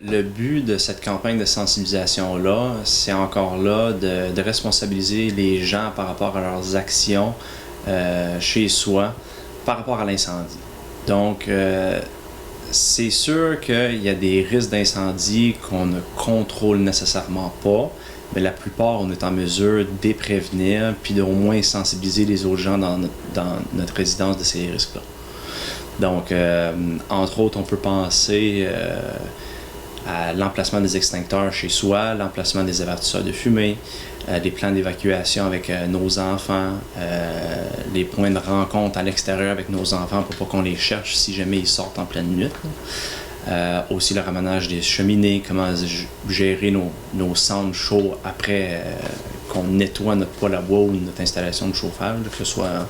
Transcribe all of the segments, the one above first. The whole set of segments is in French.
Le but de cette campagne de sensibilisation-là, c'est encore là de responsabiliser les gens par rapport à leurs actions chez soi par rapport à l'incendie. Donc, c'est sûr qu'il y a des risques d'incendie qu'on ne contrôle nécessairement pas, mais la plupart, on est en mesure de les prévenir puis d'au moins sensibiliser les autres gens dans notre résidence de ces risques-là. Donc, entre autres, on peut penser à l'emplacement des extincteurs chez soi, l'emplacement des avertisseurs de fumée, des plans d'évacuation avec nos enfants, les points de rencontre à l'extérieur avec nos enfants pour pas qu'on les cherche si jamais ils sortent en pleine nuit. Aussi le ramanage des cheminées, comment gérer nos cendres chauds après qu'on nettoie notre poêle à bois ou notre installation de chauffage, que ce soit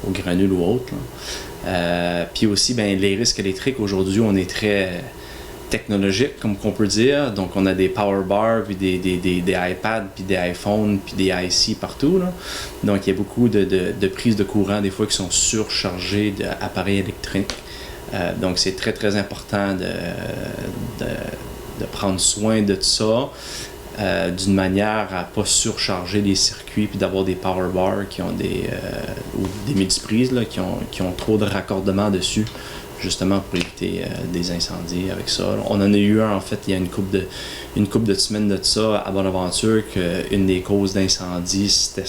au granule ou autre. Puis aussi, les risques électriques, aujourd'hui, on est très technologique, comme qu'on peut dire. Donc, on a des power bars, puis des iPads, puis des iPhones, puis des IC partout, là. Donc, il y a beaucoup de prises de courant, des fois, qui sont surchargées d'appareils électriques. Donc, c'est très, très important de prendre soin de ça d'une manière à ne pas surcharger les circuits, puis d'avoir des power bars qui ont ou des multiprises là, qui ont trop de raccordements dessus, justement pour éviter des incendies avec ça. On en a eu un, en fait, il y a une couple de semaines de ça à Bonaventure, qu'une des causes d'incendie, c'était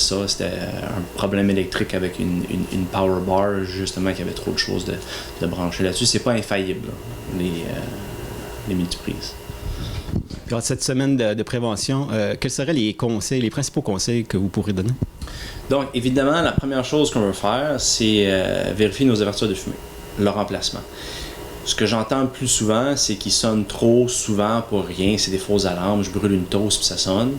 un problème électrique avec une power bar, justement, qui avait trop de choses de brancher là-dessus. C'est pas infaillible, là, les multiprises. Dans cette semaine de prévention, quels seraient les principaux conseils que vous pourrez donner? Donc, évidemment, la première chose qu'on veut faire, c'est vérifier nos avertisseurs de fumée, leur emplacement. Ce que j'entends le plus souvent, c'est qu'ils sonnent trop souvent pour rien. C'est des fausses alarmes, je brûle une toast puis ça sonne.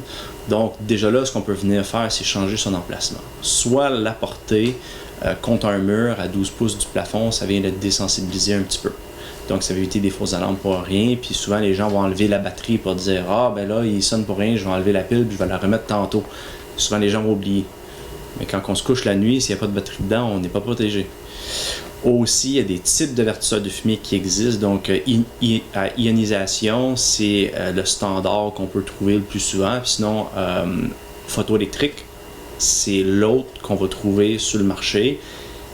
Donc, déjà là, ce qu'on peut venir faire, c'est changer son emplacement. Soit l'apporter contre un mur à 12 pouces du plafond, ça vient de désensibiliser un petit peu. Donc, ça va éviter des fausses alarmes pour rien. Puis souvent, les gens vont enlever la batterie pour dire « Ah, ben là, il sonne pour rien, je vais enlever la pile puis je vais la remettre tantôt. » Souvent, les gens vont oublier. Mais quand on se couche la nuit, s'il n'y a pas de batterie dedans, on n'est pas protégé. Aussi, il y a des types d'avertisseurs de fumée qui existent. Donc, à ionisation, c'est le standard qu'on peut trouver le plus souvent. Puis sinon, photoélectrique, c'est l'autre qu'on va trouver sur le marché,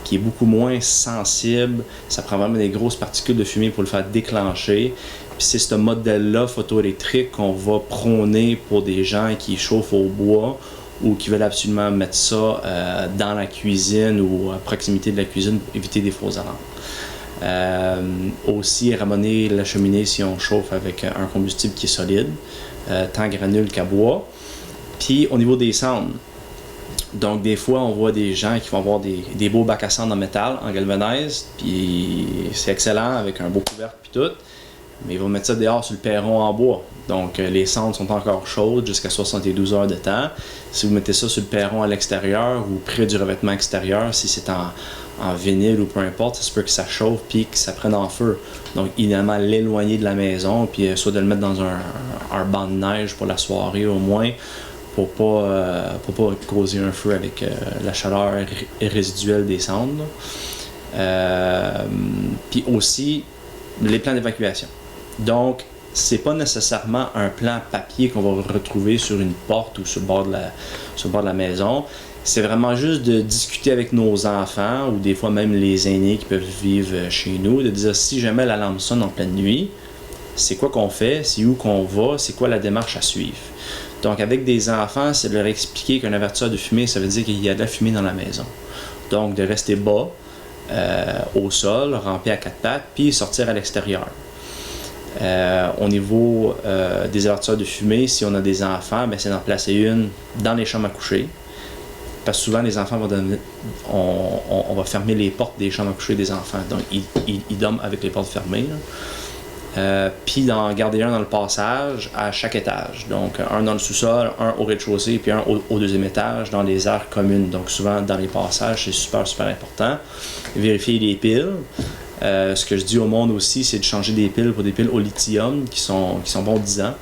qui est beaucoup moins sensible. Ça prend vraiment des grosses particules de fumée pour le faire déclencher. Puis c'est ce modèle-là, photoélectrique, qu'on va prôner pour des gens qui chauffent au bois ou qui veulent absolument mettre ça dans la cuisine ou à proximité de la cuisine pour éviter des fausses alarmes. Aussi, ramener la cheminée si on chauffe avec un combustible qui est solide, tant granule qu'à bois. Puis au niveau des cendres, donc des fois on voit des gens qui vont avoir des beaux bacs à cendres en métal, en galvanise, puis c'est excellent avec un beau couvercle puis tout, mais ils vont mettre ça dehors sur le perron en bois. Donc les cendres sont encore chaudes jusqu'à 72 heures de temps. Si vous mettez ça sur le perron à l'extérieur ou près du revêtement extérieur, si c'est en vinyle ou peu importe, ça se peut que ça chauffe puis que ça prenne en feu. Donc idéalement l'éloigner de la maison, puis soit de le mettre dans un banc de neige pour la soirée au moins, pour pas causer un feu avec la chaleur résiduelle des cendres. Puis aussi les plans d'évacuation. Donc c'est pas nécessairement un plan papier qu'on va retrouver sur une porte ou sur le bord de la maison. C'est vraiment juste de discuter avec nos enfants ou des fois même les aînés qui peuvent vivre chez nous, de dire si jamais la lampe sonne en pleine nuit, c'est quoi qu'on fait, c'est où qu'on va, c'est quoi la démarche à suivre. Donc avec des enfants, c'est de leur expliquer qu'un avertisseur de fumée, ça veut dire qu'il y a de la fumée dans la maison. Donc de rester bas, au sol, ramper à quatre pattes, puis sortir à l'extérieur. Au niveau des avertisseurs de fumée, si on a des enfants, c'est d'en placer une dans les chambres à coucher. Parce que souvent, les enfants on va fermer les portes des chambres à coucher des enfants. Donc, ils dorment avec les portes fermées. Puis d'en garder un dans le passage à chaque étage. Donc, un dans le sous-sol, un au rez-de-chaussée, puis un au deuxième étage dans les aires communes. Donc, souvent, dans les passages, c'est super, super important. Vérifier les piles. Ce que je dis au monde aussi, c'est de changer des piles pour des piles au lithium qui sont bons 10 ans.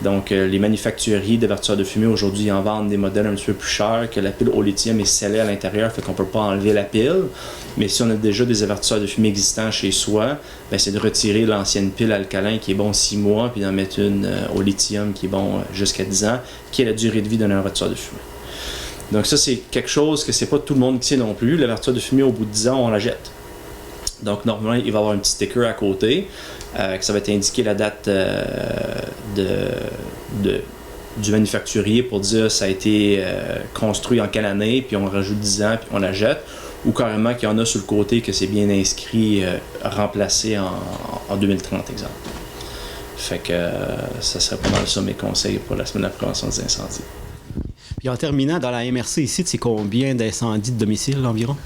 Donc, les manufacturiers d'avertisseurs de fumée aujourd'hui en vendent des modèles un petit peu plus chers, que la pile au lithium est scellée à l'intérieur, fait qu'on ne peut pas enlever la pile. Mais si on a déjà des avertisseurs de fumée existants chez soi, ben, c'est de retirer l'ancienne pile alcalin qui est bon 6 mois, puis d'en mettre une au lithium qui est bon jusqu'à 10 ans, qui est la durée de vie d'un avertisseur de fumée. Donc ça, c'est quelque chose que c'est pas tout le monde qui sait non plus. L'avertisseur de fumée, au bout de 10 ans, on la jette. Donc normalement, il va y avoir un petit sticker à côté, que ça va être indiqué la date du manufacturier pour dire ça a été construit en quelle année, puis on rajoute 10 ans, puis on la jette. Ou carrément qu'il y en a sur le côté que c'est bien inscrit, remplacé en 2030, exemple. Fait que ça serait pas mal ça mes conseils pour la semaine de la prévention des incendies. Puis en terminant, dans la MRC ici, c'est combien d'incendies de domicile environ?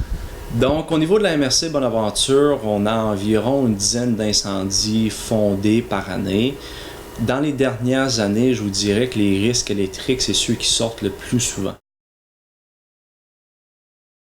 Donc, au niveau de la MRC Bonaventure, on a environ une dizaine d'incendies fondés par année. Dans les dernières années, je vous dirais que les risques électriques, c'est ceux qui sortent le plus souvent.